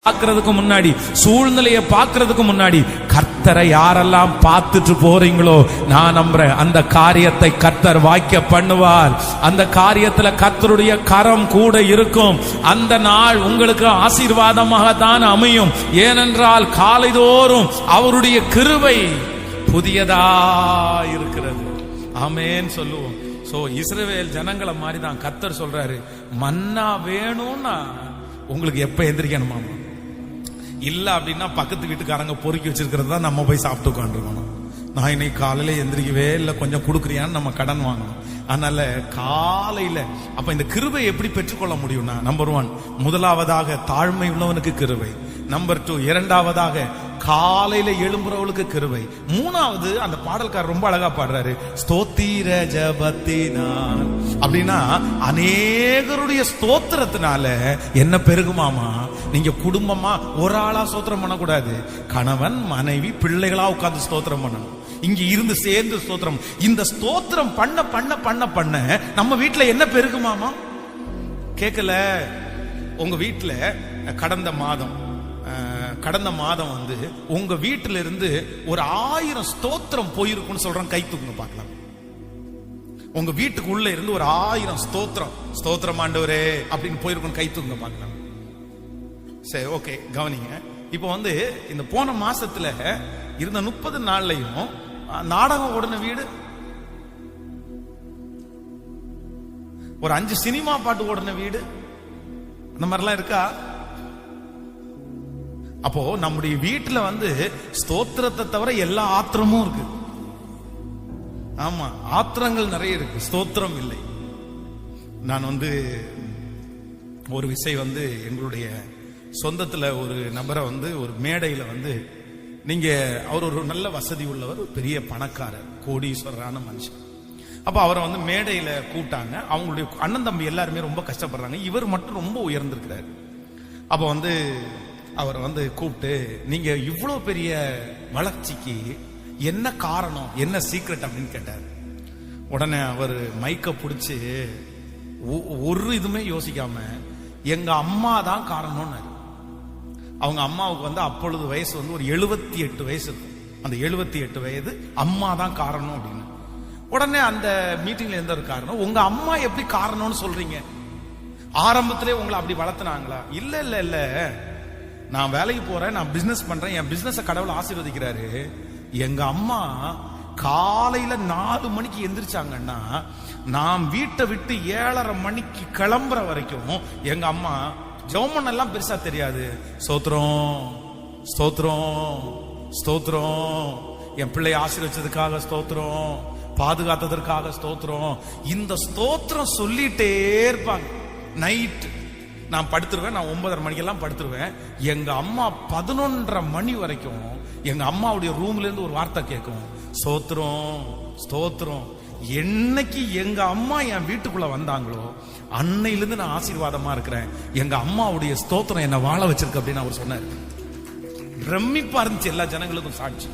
பார்க்கிறதுக்கு முன்னாடி, சூழ்நிலையை பார்க்கிறதுக்கு முன்னாடி கர்த்தரை யாரெல்லாம் பார்த்துட்டு போறீங்களோ, நான் நம்புறேன் அந்த காரியத்தை கர்த்தர் வாய்க்க பண்ணுவார். அந்த காரியத்துல கர்த்தருடைய கரம் கூட இருக்கும். அந்த நாள் உங்களுக்கு ஆசீர்வாதமாக தான் அமையும். ஏனென்றால் காலைதோறும் அவருடைய கிருபை புதியதா இருக்கிறது. ஆமென் சொல்லுவோம். சோ இஸ்ரவேல் ஜனங்களை மாதிரி தான் கர்த்தர் சொல்றாரு, மன்னா வேணும்னா உங்களுக்கு எப்ப எந்திரிக்கணுமா? இல்ல அப்படின்னா பக்கத்து வீட்டுக்காரங்க பொறுக்கி வச்சிருக்கிறது தான் நம்ம போய் சாப்பிட்டு உட்காந்துருக்கணும். நான் இன்னைக்கு காலையில எந்திரிக்கவே இல்லை, கொஞ்சம் கொடுக்குறியான்னு நம்ம கடன் வாங்கணும். அதனால காலையில அப்ப இந்த கிருபை எப்படி பெற்றுக்கொள்ள முடியும்னா, நம்பர் 1 முதலாவதாக தாழ்மை உள்ளவனுக்கு கிருபை. நம்பர் 2 இரண்டாவதாக காலையில எழும்புறவளுக்கு கிருபை. மூணாவது அந்த பாடல்காரர் ரொம்ப அழகா பாடுறாரு, ஸ்தோத்திர ஜபத்தினான் அப்படின்னா அநேகருடைய ஸ்தோத்திரத்தினால என்ன பெருகுமாமா? நீங்க குடும்பமா ஒரு ஆளா ஸ்தோத்திரம் பண்ணக்கூடாது, கணவன் மனைவி பிள்ளைகளா உட்கார்ந்து ஸ்தோத்திரம் பண்ணணும். இங்க இருந்து சேர்ந்து ஸ்தோத்திரம். இந்த ஸ்தோத்திரம் பண்ண பண்ண பண்ண பண்ண நம்ம வீட்டுல என்ன பெருகுமாமா? கேட்கல. உங்க வீட்டுல கடந்த மாதம் வந்து உங்க வீட்டுல இருந்து ஒரு 1000 ஸ்தோத்திரம் போயிருக்குன்னு சொல்றேன். கை தூக்குங்க பார்க்கலாம். உங்க வீட்டுக்கு உள்ள இருந்து ஒரு 1000 ஸ்தோத்திரம் ஆண்டவரே அப்படின்னு போயிருக்கும். கை தூக்குங்க பார்க்கலாம். சரி, ஓகே, கவனிங்க. இப்ப வந்து இந்த போன மாசத்துல இருந்த 30 நாள்லயும் நாடகம் ஓடின வீடு, ஒரு 5 சினிமா பாட்டு ஓடின வீடு, அந்த மாதிரிலாம் இருக்கா? அப்போ நம்முடைய வீட்டுல வந்து ஸ்தோத்திரத்தை தவிர எல்லா ஆத்திரமும் இருக்கு. ஆமா, ஆத்திரங்கள் நிறைய இருக்கு, ஸ்தோத்திரம் இல்லை. நான் வந்து ஒரு விஷயம் வந்து எங்களுடைய சொந்தத்துல ஒரு நபரை வந்து ஒரு மேடையில வந்து, நீங்க அவர் ஒரு நல்ல வசதி உள்ளவர், பெரிய பணக்காரர், கோடீஸ்வரரான மனுஷன். அப்ப அவரை வந்து மேடையில கூட்டாங்க. அவங்களுடைய அண்ணன் தம்பி எல்லாருமே ரொம்ப கஷ்டப்படுறாங்க, இவர் மட்டும் ரொம்ப உயர்ந்திருக்கிறார். அப்ப வந்து அவரை வந்து கூப்பிட்டு, நீங்க இவ்வளவு பெரிய வளர்ச்சிக்கு என்ன காரணம், என்ன சீக்ரெட் அப்படின்னு கேட்டார். உடனே அவர் மைக்க பிடிச்சு ஒரு இதுமே யோசிக்காம, எங்க அம்மா தான் காரணம்னு. அவங்க அம்மாவுக்கு வந்து அப்பொழுது வயசு வந்து ஒரு 78 வயசு இருக்கும். அந்த 78 வயது அம்மா தான் காரணம் அப்படின்னு. உடனே அந்த மீட்டிங்ல எந்த ஒரு காரணம், உங்க அம்மா எப்படி காரணம்னு சொல்றீங்க? ஆரம்பத்திலே உங்களை அப்படி வளர்த்துனாங்களா? இல்ல இல்ல இல்ல, நான் வேலைக்கு போறேன், நான் பிசினஸ் பண்றேன், என் பிசினஸ் கடவுள் ஆசீர்வதிக்கிறாரு. எங்க அம்மா காலையில 4 மணிக்கு எந்திரிச்சாங்கன்னா, நான் வீட்டை விட்டு 7:30 மணிக்கு கிளம்புற வரைக்கும் எங்க அம்மா ஜெபம் எல்லாம் பெருசா தெரியாது, ஸ்தோத்திரம் ஸ்தோத்திரம் ஸ்தோத்திரம், என் பிள்ளை ஆசீர்வதிச்சதுக்காக ஸ்தோத்திரம், பாதுகாத்ததற்காக ஸ்தோத்திரம், இந்த ஸ்தோத்திரம் சொல்லிட்டே இருப்பாங்க. நைட் நான் படுத்துருவேன், நான் 9:30 மணிக்கெல்லாம் படுத்துருவேன். எங்க அம்மா 11:30 மணி வரைக்கும் எங்க அம்மாவுடைய ரூம்ல இருந்து ஒரு வார்த்தை கேட்கும், ஸ்தோத்திரம் ஸ்தோத்திரம். என்னைக்கு எங்க அம்மா என் வீட்டுக்குள்ள வந்தாங்களோ அன்னையிலிருந்து நான் ஆசீர்வாதமா இருக்கிறேன். எங்க அம்மாவுடைய ஸ்தோத்திரம் என்ன வாழ வச்சிருக்கு அப்படின்னு அவர் சொன்னார். பிரமிப்பா இருந்துச்சு, எல்லா ஜனங்களுக்கும் சாட்சி.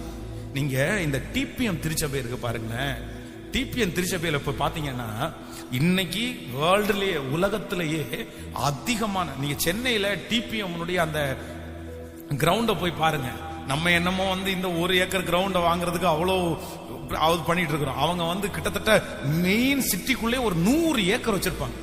நீங்க இந்த டிபிஎம் திருச்சபை இருக்கு பாருங்களேன். டிபிஎம் திருச்சபையில போய் பாத்தீங்கன்னா, இன்னைக்கு வேர்ல்டுலயே உலகத்திலேயே அதிகமான, நீங்க சென்னையில டிபிஎம் அந்த கிரவுண்ட போய் பாருங்க. நம்ம என்னமோ வந்து இந்த 1 ஏக்கர் கிரவுண்ட வாங்குறதுக்கு அவ்வளவு பண்ணிட்டு இருக்கிறோம். அவங்க வந்து கிட்டத்தட்ட மெயின் சிட்டிக்குள்ளே ஒரு 100 ஏக்கர் வச்சிருப்பாங்க.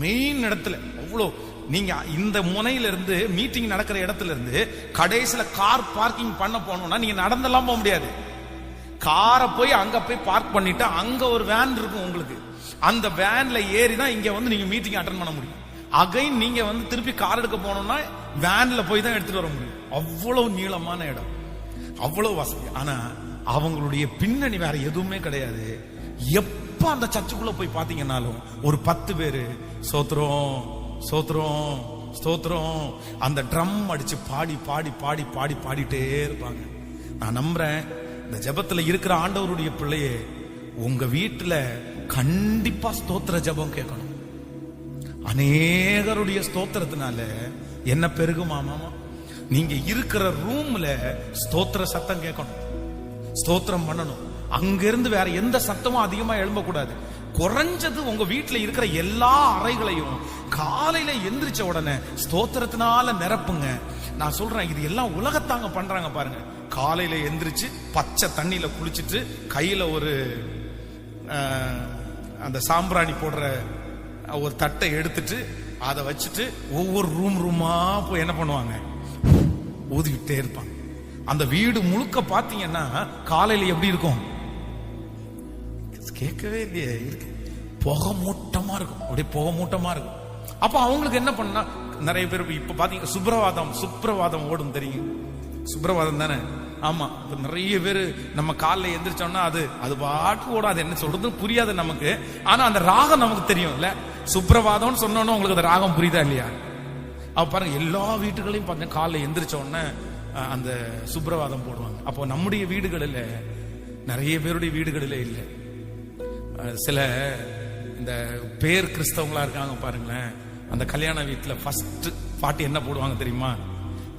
மெயின் இடத்துல அவ்வளோ. நீங்க இந்த முனையில இருந்து மீட்டிங் நடக்கிற இடத்துல இருந்து கடைசியில கார் பார்க்கிங் பண்ண போனோம்னா நீங்க நடந்தெல்லாம் போக முடியாது. காரை போய் அங்க போய் பார்க் பண்ணிட்டு அங்க ஒரு வேன் இருக்கும் உங்களுக்கு. அந்த வேன்ல ஏறி தான் இங்க வந்து நீங்க மீட்டிங் அட்டெண்ட் பண்ண முடியும். அகைன் நீங்க வந்து திருப்பி கார் எடுக்க போனோம்னா வேன்ல போய் தான் எடுத்துட்டு வர முடியும். அவ்வளவு நீளமான இடம், அவ்வளவு வசதி. ஆனா அவங்களுடைய பின்னணி வேற எதுவுமே கிடையாது. எப்ப அந்த சர்ச்சுக்குள்ள போய் பாத்தீங்கன்னாலும் ஒரு 10 பேரு ஸ்தோத்திரம் ஸ்தோத்திரம் ஸ்தோத்திரம் அந்த ட்ரம் அடிச்சு பாடி பாடி பாடி பாடி பாடிட்டே இருப்பாங்க. நான் நம்புறேன், இந்த ஜெபத்துல இருக்கிற ஆண்டவருடைய பிள்ளையே, உங்க வீட்டுல கண்டிப்பா ஸ்தோத்திர ஜெபம் கேட்கணும். அநேகருடைய ஸ்தோத்திரத்தினால என்ன பெருகுமாமா? நீங்க இருக்கிற ரூம்ல ஸ்தோத்திர சத்தம் கேட்கணும், ஸ்தோத்திரம் பண்ணணும். அங்கிருந்து வேற எந்த சத்தமும் அதிகமா எழும்பக்கூடாது. குறைஞ்சது உங்க வீட்டுல இருக்கிற எல்லா அறைகளையும் காலையில எந்திரிச்ச உடனே ஸ்தோத்திரத்தினால நிரப்புங்க. நான் சொல்றேன், இது எல்லாம் உலகத்தாங்க பண்றாங்க பாருங்க. காலையில எந்திரிச்சு பச்சை தண்ணியில குளிச்சுட்டு கையில ஒரு அந்த சாம்பிராணி போடுற ஒரு தட்டை எடுத்துட்டு அதை வச்சுட்டு ஒவ்வொரு ரூமா போய் என்ன பண்ணுவாங்க, ஊதிக்கிட்டே இருப்பாங்க. அந்த வீடு முழுக்க பாத்தீங்கன்னா காலையில எப்படி இருக்கும் கேட்கவே இல்லையே, இருக்கு புகை மூட்டமா இருக்கும், அப்படியே புகை மூட்டமா இருக்கும். அப்ப அவங்களுக்கு என்ன பண்ணா, நிறைய பேர் இப்ப பாத்தீங்க சுப்ரவாதம் ஓடும் தெரியும், சுப்ரவாதம் தானே? ஆமா, நிறைய பேர் நம்ம காலைல எந்திரிச்சோம்னா அது பாட்டு ஓடும். அது என்ன சொல்றது புரியாது நமக்கு, ஆனா அந்த ராகம் நமக்கு தெரியும் இல்ல. சுப்ரவாதம் சொன்னோன்னா உங்களுக்கு அந்த ராகம் புரியுதா இல்லையா? அப்ப பாருங்க, எல்லா வீட்டுகளையும் பாத்தீங்கன்னா காலைல எந்திரிச்ச உடனே அந்த சுப்ரவாதம் போடுவாங்க. அப்போ நம்முடைய வீடுகளில், நிறைய பேருடைய வீடுகளில் இல்லை. சில இந்த பேர் கிறிஸ்தவங்களா இருக்காங்க பாருங்களேன், அந்த கல்யாண வீட்டுல ஃபர்ஸ்ட் பாட்டு என்ன போடுவாங்க தெரியுமா?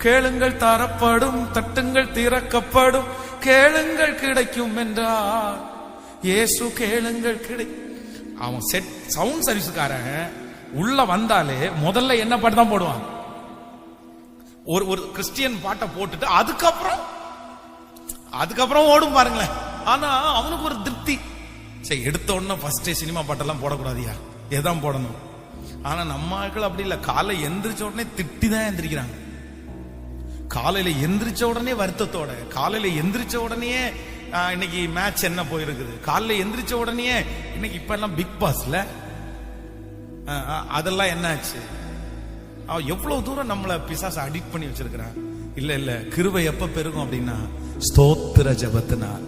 கேளுங்கள் தரப்படும், தட்டுங்கள் திறக்கப்படும், கேளுங்கள் கிடைக்கும் என்றார் இயேசு, கேளுங்கள் கிடை. அவன் சவுண்ட் சர்வீஸ்காரன் உள்ள வந்தாலே முதல்ல என்ன பாட்டு தான் போடுவான்? ஒரு கிறிஸ்டியன் பாட்டை போட்டுட்டு அதுக்கப்புறம் ஓடும் பாருங்களேன். ஆனா அவனுக்கு ஒரு திருப்தி, சரி எடுத்த உடனே ஃபர்ஸ்ட் சினிமா பாட்டெல்லாம் போடக்கூடாதியா, எதான் போடணும். ஆனா நம்ம ஆட்கள் அப்படி இல்லை, காலை எந்திரிச்ச உடனே திட்டி தான் எந்திரிக்கிறாங்க. காலையில எந்திரிச்ச உடனே வருத்தத்தோட, காலையில எந்திரிச்ச உடனே இன்னைக்கு மேட்ச் என்ன போயிருக்குது, காலையில எந்திரிச்ச உடனே இன்னைக்கு இப்ப எல்லாம் பிக் பாஸ்ல அதெல்லாம் என்ன ஆச்சு, எவ்வளவு தூரம் நம்மள பிசாசு அடிக்ட் பண்ணி வச்சிருக்கிறான். இல்ல கிருபை எப்ப பெருகும் அப்படின்னா ஸ்தோத்திர ஜெபத்தினால்.